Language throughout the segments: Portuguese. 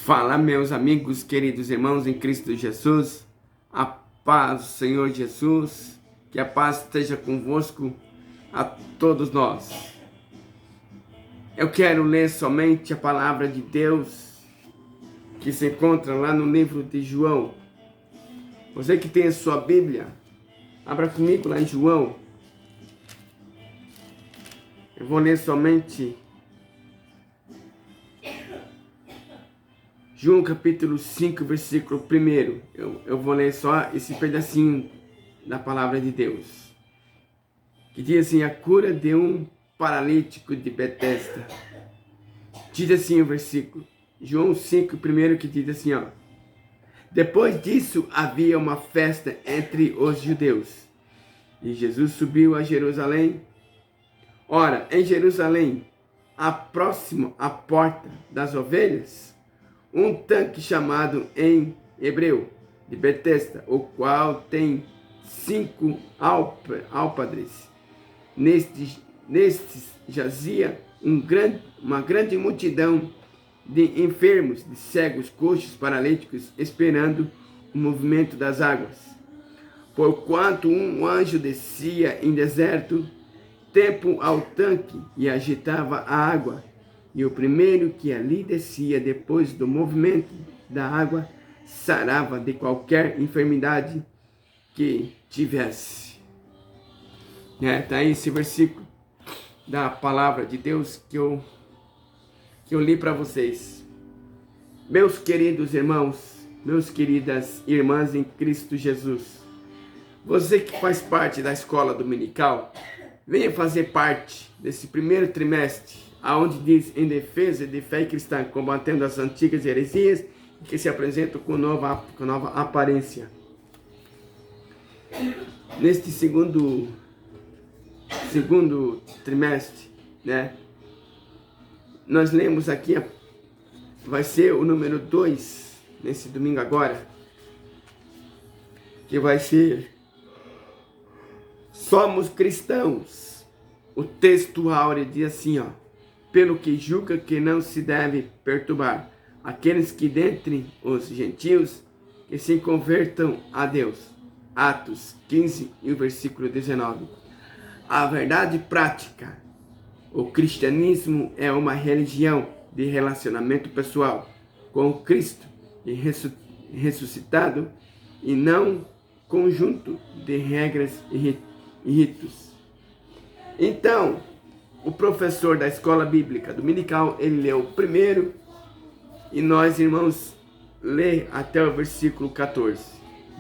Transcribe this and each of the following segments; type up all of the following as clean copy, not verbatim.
Fala, meus amigos, queridos irmãos em Cristo Jesus, a paz do Senhor Jesus, que a paz esteja convosco a todos nós. Eu quero ler somente a palavra de Deus que se encontra lá no livro de João. Você que tem a sua Bíblia, abra comigo lá em João. Eu vou ler somente João capítulo 5, versículo 1. Eu vou ler só esse pedacinho da palavra de Deus. Que diz assim: a cura de um paralítico de Betesda. Diz assim o versículo. João 5, 1, que diz assim, ó. Depois disso havia uma festa entre os judeus. E Jesus subiu a Jerusalém. Ora, em Jerusalém, próximo à porta das ovelhas, um tanque chamado em hebreu de Betesda, o qual tem 5 alpadres. Nestes jazia uma grande multidão de enfermos, de cegos, coxos, paralíticos, esperando o movimento das águas. Porquanto um anjo descia em deserto tempo ao tanque e agitava a água. E o primeiro que ali descia depois do movimento da água sarava de enfermidade que tivesse. Tá aí esse versículo da palavra de Deus que eu li para vocês. Meus queridos irmãos, meus queridas irmãs em Cristo Jesus, você que faz parte da escola dominical, venha fazer parte desse primeiro trimestre, aonde diz em defesa de fé cristã, combatendo as antigas heresias que se apresentam com nova aparência. Neste segundo trimestre, nós lemos aqui, vai ser o número 2, nesse domingo agora, que vai ser Somos Cristãos. O texto áureo diz assim, ó: pelo que julga que não se deve perturbar aqueles que dentre os gentios que se convertam a Deus. Atos 15 e o versículo 19. A verdade prática: o cristianismo é uma religião de relacionamento pessoal com Cristo e ressuscitado, e não conjunto de regras e ritos. Então, o professor da escola bíblica dominical, ele leu o primeiro, e nós, irmãos, lê até o versículo 14.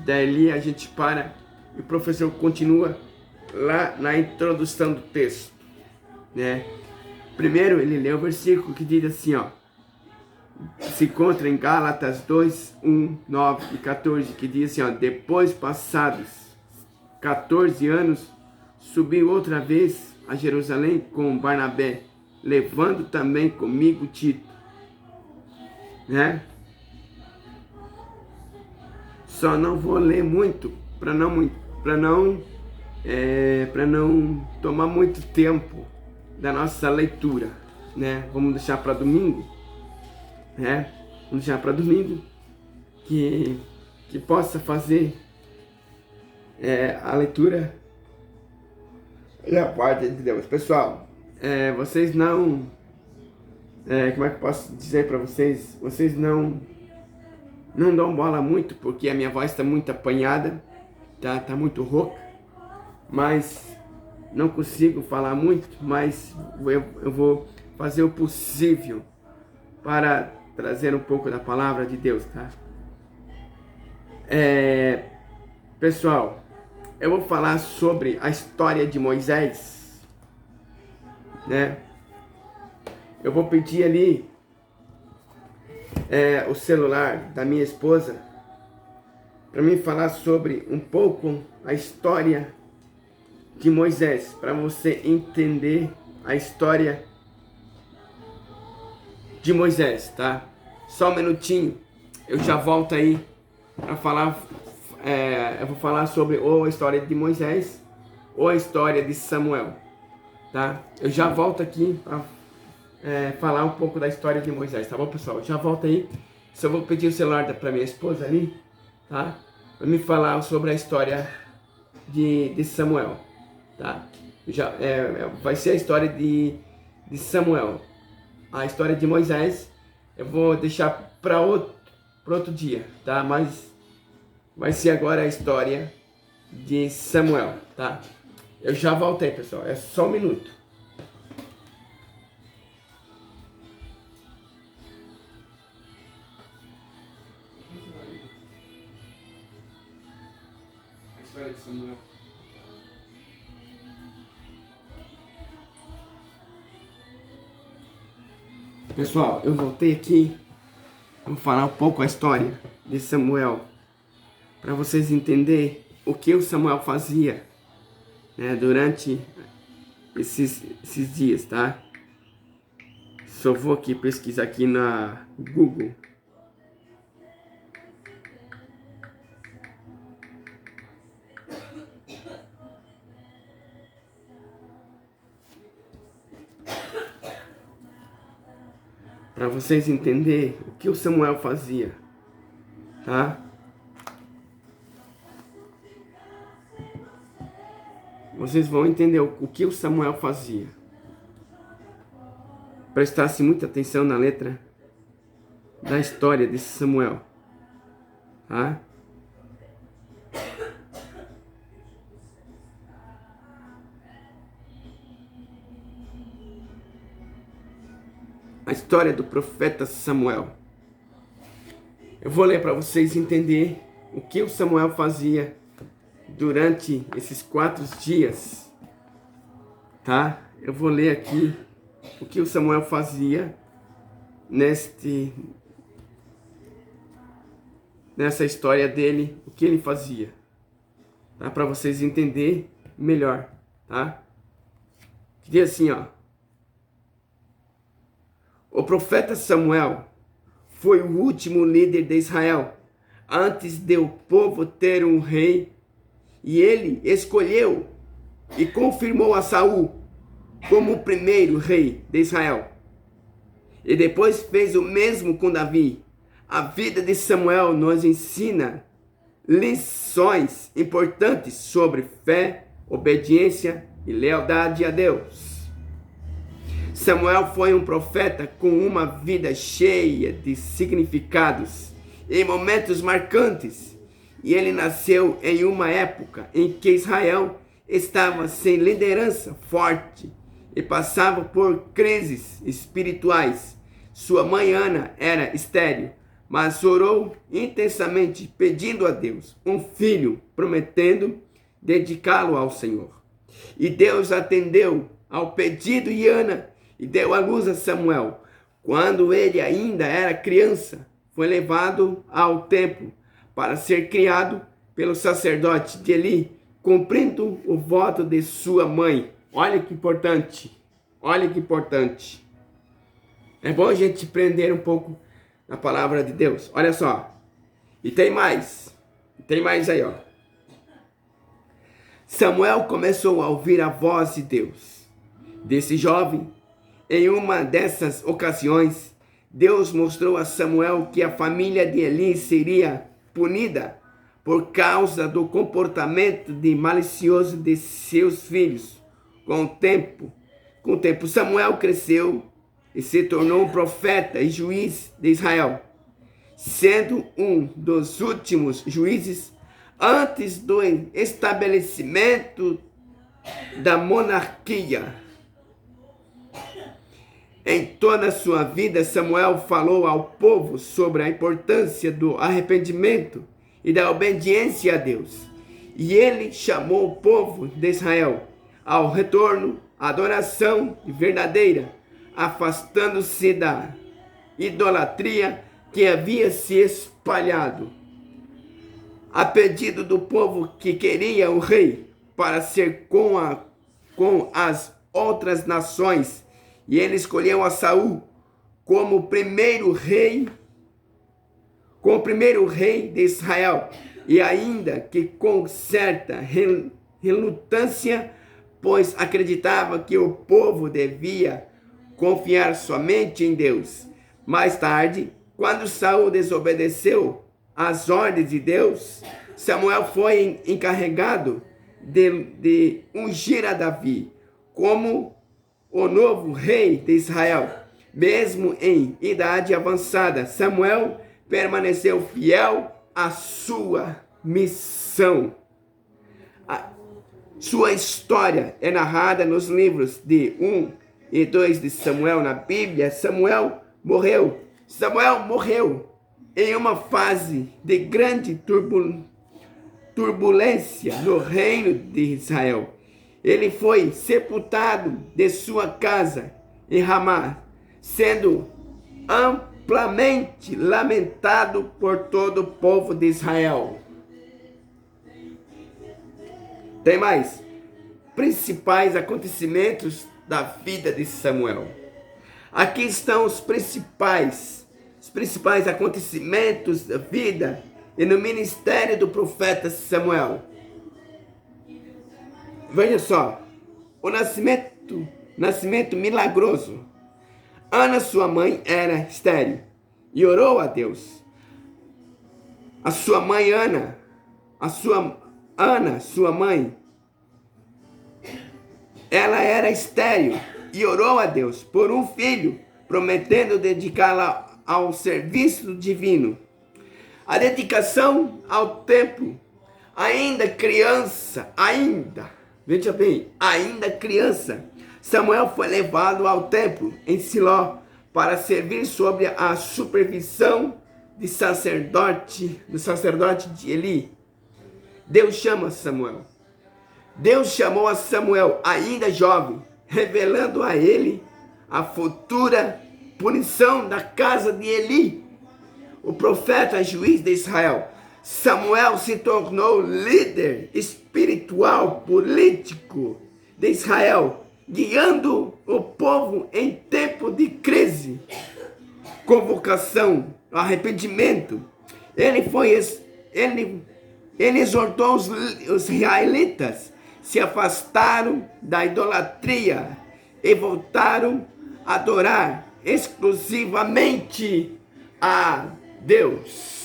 Daí a gente para e o professor continua lá na introdução do texto, Primeiro ele lê o versículo que diz assim, ó, se encontra em Gálatas 2, 1, 9 e 14, que diz assim, ó: depois passados 14 anos, subiu outra vez a Jerusalém com Barnabé, levando também comigo Tito, Só não vou ler muito para não tomar muito tempo da nossa leitura, Vamos deixar para domingo, Vamos deixar para domingo que possa fazer a leitura da parte de Deus. Pessoal, vocês não, como é que eu posso dizer para vocês? Vocês não dão bola muito, porque a minha voz está muito apanhada, tá muito rouca, mas não consigo falar muito, mas eu vou fazer o possível para trazer um pouco da palavra de Deus, tá? Pessoal, eu vou falar sobre a história de Moisés, Eu vou pedir ali o celular da minha esposa para mim falar sobre um pouco a história de Moisés, para você entender a história de Moisés, tá? Só um minutinho, eu já volto aí para falar. Eu vou falar sobre ou a história de Moisés ou a história de Samuel, tá? Eu já volto aqui para falar um pouco da história de Moisés, tá bom, pessoal? Já volto aí, Só vou pedir o celular para minha esposa ali, tá? Para me falar sobre a história de Samuel, tá? Vai ser a história de Samuel. A história de Moisés eu vou deixar para outro dia, tá? Mas vai ser agora a história de Samuel, tá? Eu já voltei, pessoal. É só um minuto. A história de Samuel. Pessoal, eu voltei aqui. Vou falar um pouco a história de Samuel, para vocês entenderem o que o Samuel fazia, né, durante esses dias, tá? Só vou aqui pesquisar aqui na Google. Para vocês entenderem o que o Samuel fazia, tá? Vocês vão entender o que o Samuel fazia. Prestasse muita atenção na letra da história desse Samuel, tá? A história do profeta Samuel. Eu vou ler para vocês entenderem o que o Samuel fazia durante esses 4 dias, tá? Eu vou ler aqui o que o Samuel fazia nessa história dele, o que ele fazia, tá? Para vocês entenderem melhor, tá? Que diz assim, ó: o profeta Samuel foi o último líder de Israel, antes de o povo ter um rei, e ele escolheu e confirmou a Saul como o primeiro rei de Israel. E depois fez o mesmo com Davi. A vida de Samuel nos ensina lições importantes sobre fé, obediência e lealdade a Deus. Samuel foi um profeta com uma vida cheia de significados e momentos marcantes. E ele nasceu em uma época em que Israel estava sem liderança forte e passava por crises espirituais. Sua mãe Ana era estéril, mas orou intensamente pedindo a Deus um filho, prometendo dedicá-lo ao Senhor. E Deus atendeu ao pedido de Ana e deu à luz a Samuel. Quando ele ainda era criança, foi levado ao templo para ser criado pelo sacerdote de Eli, cumprindo o voto de sua mãe. Olha que importante, olha que importante. É bom a gente aprender um pouco na palavra de Deus. Olha só, e tem mais aí, ó. Samuel começou a ouvir a voz de Deus, desse jovem. Em uma dessas ocasiões, Deus mostrou a Samuel que a família de Eli seria punida por causa do comportamento malicioso de seus filhos. Com o tempo, Samuel cresceu e se tornou um profeta e juiz de Israel, sendo um dos últimos juízes antes do estabelecimento da monarquia. Em toda a sua vida, Samuel falou ao povo sobre a importância do arrependimento e da obediência a Deus. E ele chamou o povo de Israel ao retorno à adoração verdadeira, afastando-se da idolatria que havia se espalhado. A pedido do povo que queria o rei para ser com as outras nações, e ele escolheu a Saul como o primeiro rei de Israel, e ainda que com certa relutância, pois acreditava que o povo devia confiar somente em Deus. Mais tarde, Quando Saul desobedeceu às ordens de Deus, Samuel foi encarregado de ungir a Davi como o novo rei de Israel. Mesmo em idade avançada, Samuel permaneceu fiel à sua missão. Sua história é narrada nos livros de 1 e 2 de Samuel na Bíblia. Samuel morreu em uma fase de grande turbulência no reino de Israel. Ele foi sepultado de sua casa em Ramá, sendo amplamente lamentado por todo o povo de Israel. Tem mais. Principais acontecimentos da vida de Samuel. Aqui estão os principais acontecimentos da vida e no ministério do profeta Samuel. Veja só, o nascimento milagroso. Ana, sua mãe, era estéril e orou a Deus. A sua mãe sua mãe, ela era estéril e orou a Deus por um filho, prometendo dedicá-la ao serviço divino. A dedicação ao templo, ainda criança, Samuel foi levado ao templo em Siló para servir sob a supervisão do sacerdote de Eli. Deus chamou a Samuel ainda jovem, revelando a ele a futura punição da casa de Eli, o profeta juiz de Israel. Samuel se tornou líder espiritual, político de Israel, guiando o povo em tempo de crise, convocação, arrependimento. Ele exortou os israelitas, se afastaram da idolatria e voltaram a adorar exclusivamente a Deus.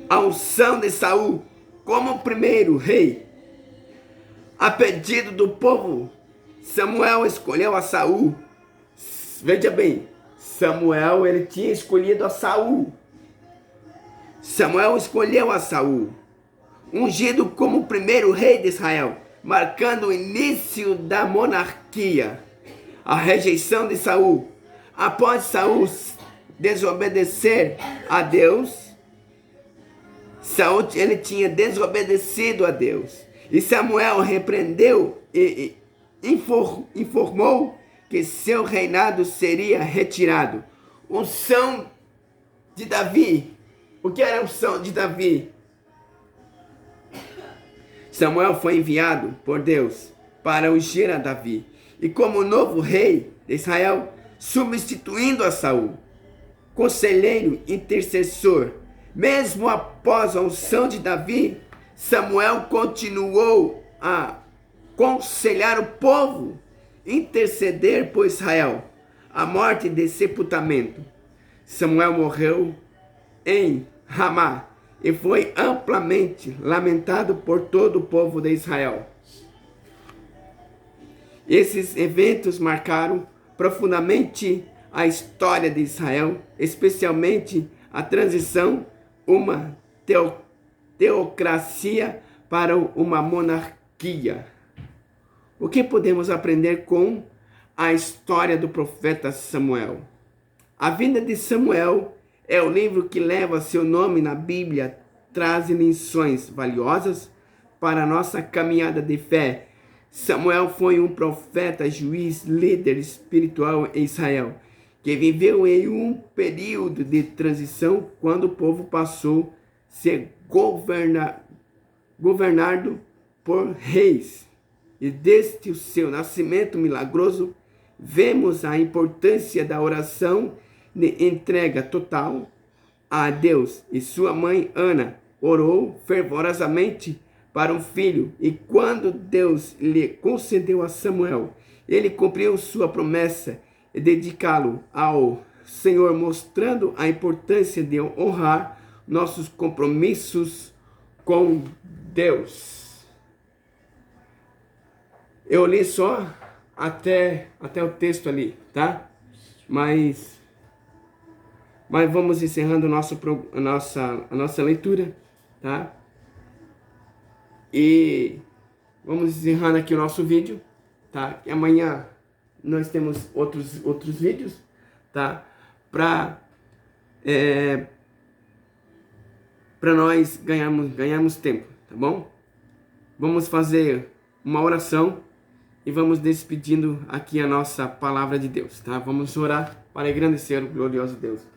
A unção de Saul como primeiro rei. A pedido do povo, Samuel escolheu a Saul. Veja bem, Samuel ele tinha escolhido a Saul. Samuel escolheu a Saul, ungido como primeiro rei de Israel, marcando o início da monarquia. A rejeição de Saul. Após Saul desobedecer a Deus, Saul ele tinha desobedecido a Deus. E Samuel repreendeu e informou que seu reinado seria retirado. Unção de Davi. O que era a unção de Davi? Samuel foi enviado por Deus para ungir a Davi. E como novo rei de Israel, substituindo a Saul, conselheiro intercessor. Mesmo após a unção de Davi, Samuel continuou a aconselhar o povo, interceder por Israel. A morte de sepultamento. Samuel morreu em Ramá e foi amplamente lamentado por todo o povo de Israel. Esses eventos marcaram profundamente a história de Israel, especialmente a transição uma teocracia para uma monarquia. O que podemos aprender com a história do profeta Samuel? A vida de Samuel é o livro que leva seu nome na Bíblia, traz lições valiosas para a nossa caminhada de fé. Samuel foi um profeta, juiz, líder espiritual em Israel, que viveu em um período de transição quando o povo passou a ser governado por reis. E desde o seu nascimento milagroso, vemos a importância da oração de entrega total a Deus. E sua mãe Ana orou fervorosamente para um filho. E quando Deus lhe concedeu a Samuel, ele cumpriu sua promessa e dedicá-lo ao Senhor, mostrando a importância de honrar nossos compromissos com Deus. Eu li só até o texto ali, tá? Mas vamos encerrando a nossa leitura, tá? E vamos encerrando aqui o nosso vídeo, tá? E amanhã nós temos outros vídeos, tá? Para nós ganharmos tempo, tá bom? Vamos fazer uma oração e vamos despedindo aqui a nossa palavra de Deus, tá? Vamos orar para engrandecer o glorioso Deus.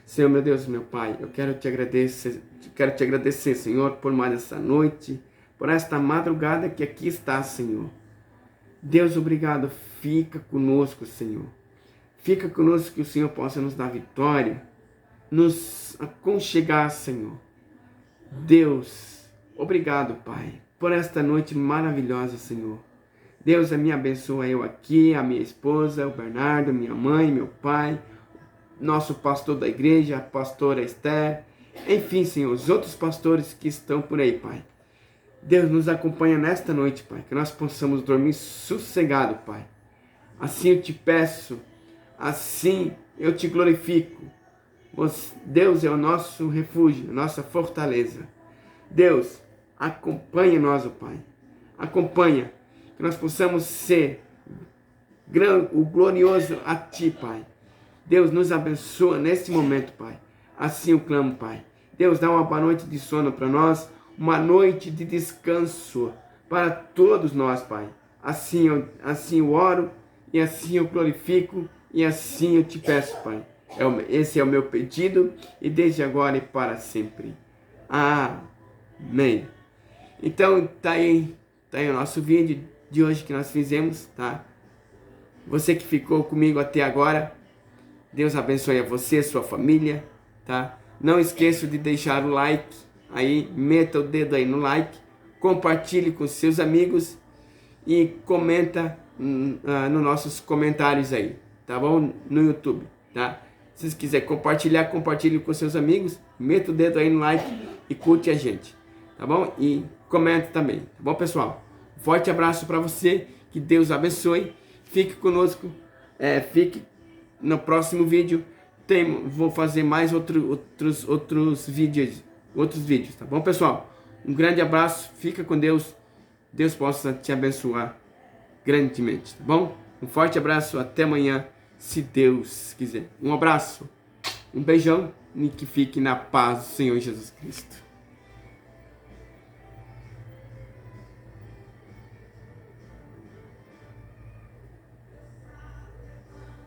Senhor, meu Deus, meu Pai, eu quero te agradecer, Senhor, por mais essa noite, por esta madrugada que aqui está, Senhor. Deus, obrigado. Fica conosco, Senhor. Fica conosco, que o Senhor possa nos dar vitória, nos aconchegar, Senhor. Deus, obrigado, Pai, por esta noite maravilhosa, Senhor. Deus, me abençoa eu aqui, a minha esposa, o Bernardo, minha mãe, meu pai, nosso pastor da igreja, a pastora Esther, enfim, Senhor, os outros pastores que estão por aí, Pai. Deus, nos acompanha nesta noite, Pai, que nós possamos dormir sossegado, Pai. Assim eu te peço, assim eu te glorifico. Deus é o nosso refúgio, a nossa fortaleza. Deus, acompanha nós, ó Pai. Acompanha, que nós possamos ser o glorioso a Ti, Pai. Deus, nos abençoa neste momento, Pai. Assim eu clamo, Pai. Deus, dá uma boa noite de sono para nós, uma noite de descanso para todos nós, Pai. Assim eu oro, e assim eu glorifico, e assim eu te peço, Pai. Esse é o meu pedido, e desde agora e para sempre. Amém. Então, tá aí o nosso vídeo de hoje que nós fizemos, tá? Você que ficou comigo até agora, Deus abençoe a você, sua família, tá? Não esqueça de deixar o like aí, meta o dedo aí no like, compartilhe com seus amigos e comenta nos nossos comentários aí, tá bom? No YouTube, tá? Se você quiser compartilhar, compartilhe com seus amigos, meta o dedo aí no like e curte a gente, tá bom? E comenta também, tá bom, pessoal? Forte abraço para você, que Deus abençoe, fique conosco, fique no próximo vídeo, vou fazer mais outros vídeos, tá bom, pessoal? Um grande abraço, fica com Deus, Deus possa te abençoar grandemente, tá bom? Um forte abraço, até amanhã, se Deus quiser. Um abraço, um beijão e que fique na paz do Senhor Jesus Cristo.